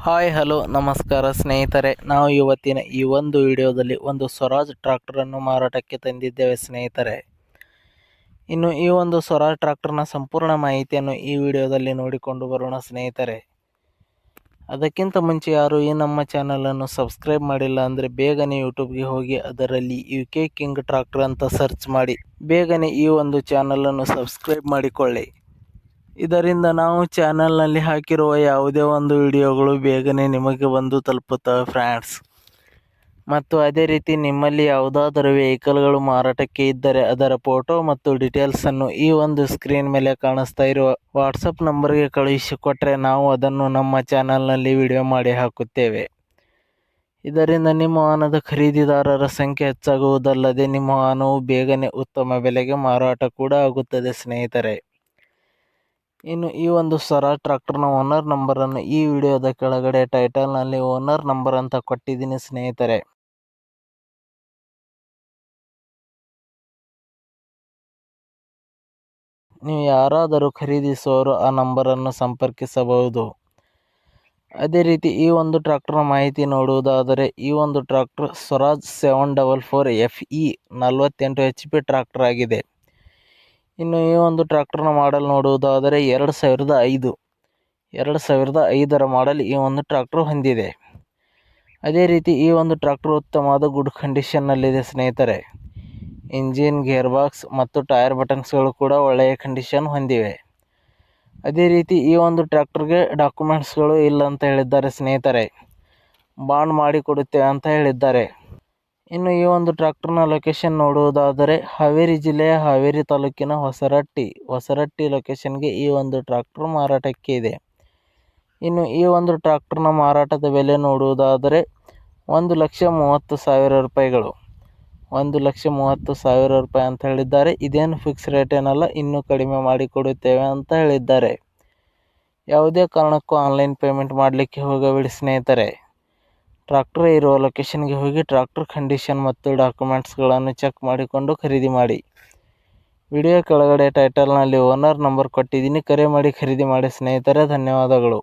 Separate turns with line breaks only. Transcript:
Hi hello ನಮಸ್ಕಾರ ಸ್ನೇಹಿತರೆ, ನಾವು ಇವತ್ತಿನ ಈ ಒಂದು ವಿಡಿಯೋದಲ್ಲಿ ಒಂದು ಸ್ವರಾಜ್ ಟ್ರ್ಯಾಕ್ಟರನ್ನು ಮಾರಾಟಕ್ಕೆ ತಂದಿದ್ದೇವೆ ಸ್ನೇಹಿತರೆ. ಇನ್ನು ಈ ಒಂದು ಸ್ವರಾಜ್ ಟ್ರ್ಯಾಕ್ಟರ್ನ ಸಂಪೂರ್ಣ ಮಾಹಿತಿಯನ್ನು ಈ ವಿಡಿಯೋದಲ್ಲಿ ನೋಡಿಕೊಂಡು ಬರೋಣ ಸ್ನೇಹಿತರೆ. ಅದಕ್ಕಿಂತ ಮುಂಚೆ ಯಾರು ಈ ನಮ್ಮ ಚಾನಲನ್ನು ಸಬ್ಸ್ಕ್ರೈಬ್ ಮಾಡಿಲ್ಲ ಅಂದರೆ ಬೇಗನೆ ಯೂಟ್ಯೂಬ್ಗೆ ಹೋಗಿ ಅದರಲ್ಲಿ UK ಕಿಂಗ್ ಟ್ರ್ಯಾಕ್ಟರ್ ಅಂತ ಸರ್ಚ್ ಮಾಡಿ ಬೇಗನೆ ಈ ಒಂದು ಚಾನಲನ್ನು ಸಬ್ಸ್ಕ್ರೈಬ್ ಮಾಡಿಕೊಳ್ಳಿ. ಇದರಿಂದ ನಾವು ಚಾನಲ್ನಲ್ಲಿ ಹಾಕಿರುವ ಯಾವುದೇ ಒಂದು ವಿಡಿಯೋಗಳು ಬೇಗನೆ ನಿಮಗೆ ಬಂದು ತಲುಪುತ್ತವೆ ಫ್ರೆಂಡ್ಸ್. ಮತ್ತು ಅದೇ ರೀತಿ ನಿಮ್ಮಲ್ಲಿ ಯಾವುದಾದರೂ ವೆಹಿಕಲ್ಗಳು ಮಾರಾಟಕ್ಕೆ ಇದ್ದರೆ ಅದರ ಫೋಟೋ ಮತ್ತು ಡೀಟೇಲ್ಸನ್ನು ಈ ಒಂದು ಸ್ಕ್ರೀನ್ ಮೇಲೆ ಕಾಣಿಸ್ತಾ ಇರುವ ವಾಟ್ಸಪ್ ನಂಬರ್ಗೆ ಕಳುಹಿಸಿಕೊಟ್ಟರೆ ನಾವು ಅದನ್ನು ನಮ್ಮ ಚಾನಲ್ನಲ್ಲಿ ವಿಡಿಯೋ ಮಾಡಿ ಹಾಕುತ್ತೇವೆ. ಇದರಿಂದ ನಿಮ್ಮ ವಾಹನದ ಖರೀದಿದಾರರ ಸಂಖ್ಯೆ ಹೆಚ್ಚಾಗುವುದಲ್ಲದೆ ನಿಮ್ಮ ವಾಹನವು ಬೇಗನೆ ಉತ್ತಮ ಬೆಲೆಗೆ ಮಾರಾಟ ಕೂಡ ಆಗುತ್ತದೆ ಸ್ನೇಹಿತರೆ. ಇನ್ನು ಈ ಒಂದು ಸ್ವರಾಜ್ ಟ್ರ್ಯಾಕ್ಟರ್ನ ಓನರ್ ನಂಬರನ್ನು ಈ ವಿಡಿಯೋದ ಕೆಳಗಡೆ ಟೈಟಲ್ನಲ್ಲಿ ಓನರ್ ನಂಬರ್ ಅಂತ ಕೊಟ್ಟಿದ್ದೀನಿ ಸ್ನೇಹಿತರೆ. ನೀವು ಯಾರಾದರೂ ಖರೀದಿಸುವವರು ಆ ನಂಬರನ್ನು ಸಂಪರ್ಕಿಸಬಹುದು. ಅದೇ ರೀತಿ ಈ ಒಂದು ಟ್ರ್ಯಾಕ್ಟರ್ನ ಮಾಹಿತಿ ನೋಡುವುದಾದರೆ ಈ ಒಂದು tractor Swaraj 744 FE 48 HP tractor ಆಗಿದೆ. ಇನ್ನು ಈ ಒಂದು ಟ್ರ್ಯಾಕ್ಟರ್ನ ಮಾಡಲ್ ನೋಡುವುದಾದರೆ 2005ರ ಮಾಡಲ್ ಈ ಒಂದು ಟ್ರ್ಯಾಕ್ಟರ್ ಹೊಂದಿದೆ. ಅದೇ ರೀತಿ ಈ ಒಂದು ಟ್ರ್ಯಾಕ್ಟರ್ ಉತ್ತಮವಾದ ಗುಡ್ ಕಂಡೀಷನ್ನಲ್ಲಿದೆ ಸ್ನೇಹಿತರೆ. ಇಂಜಿನ್, ಗೇರ್ ಬಾಕ್ಸ್ ಮತ್ತು ಟೈರ್ ಬಟನ್ಸ್ಗಳು ಕೂಡ ಒಳ್ಳೆಯ ಕಂಡೀಷನ್ ಹೊಂದಿವೆ. ಅದೇ ರೀತಿ ಈ ಒಂದು ಟ್ರ್ಯಾಕ್ಟರ್ಗೆ ಡಾಕ್ಯುಮೆಂಟ್ಸ್ಗಳು ಇಲ್ಲ ಅಂತ ಹೇಳಿದ್ದಾರೆ ಸ್ನೇಹಿತರೆ. ಬಾಂಡ್ ಮಾಡಿ ಕೊಡುತ್ತೇವೆ ಅಂತ ಹೇಳಿದ್ದಾರೆ. ಇನ್ನು ಈ ಒಂದು ಟ್ರ್ಯಾಕ್ಟರ್ನ ಲೊಕೇಶನ್ ನೋಡುವುದಾದರೆ ಹಾವೇರಿ ಜಿಲ್ಲೆಯ ಹಾವೇರಿ ತಾಲೂಕಿನ ಹೊಸರಟ್ಟಿ ಲೊಕೇಶನ್ಗೆ ಈ ಒಂದು ಟ್ರ್ಯಾಕ್ಟರ್ ಮಾರಾಟಕ್ಕೆ ಇದೆ. ಇನ್ನು ಈ ಒಂದು ಟ್ರ್ಯಾಕ್ಟರ್ನ ಮಾರಾಟದ ಬೆಲೆ ನೋಡುವುದಾದರೆ 1,30,000 ರೂಪಾಯಿಗಳು. 1,30,000 ರೂಪಾಯಿ ಅಂತ ಹೇಳಿದ್ದಾರೆ. ಇದೇನು ಫಿಕ್ಸ್ ರೇಟ್ ಏನಲ್ಲ, ಇನ್ನೂ ಕಡಿಮೆ ಮಾಡಿ ಕೊಡುತ್ತೇವೆ ಅಂತ ಹೇಳಿದ್ದಾರೆ. ಯಾವುದೇ ಕಾರಣಕ್ಕೂ ಆನ್ಲೈನ್ ಪೇಮೆಂಟ್ ಮಾಡಲಿಕ್ಕೆ ಹೋಗಬೇಡಿ ಸ್ನೇಹಿತರೆ. ಟ್ರ್ಯಾಕ್ಟರ್ ಇರುವ ಲೊಕೇಶನ್ಗೆ ಹೋಗಿ ಟ್ರ್ಯಾಕ್ಟರ್ ಕಂಡೀಷನ್ ಮತ್ತು ಡಾಕ್ಯುಮೆಂಟ್ಸ್ಗಳನ್ನು ಚೆಕ್ ಮಾಡಿಕೊಂಡು ಖರೀದಿ ಮಾಡಿ. ವಿಡಿಯೋ ಕೆಳಗಡೆ ಟೈಟಲ್ನಲ್ಲಿ ಓನರ್ ನಂಬರ್ ಕೊಟ್ಟಿದ್ದೀನಿ, ಕರೆ ಮಾಡಿ ಖರೀದಿ ಮಾಡಿ ಸ್ನೇಹಿತರೆ. ಧನ್ಯವಾದಗಳು.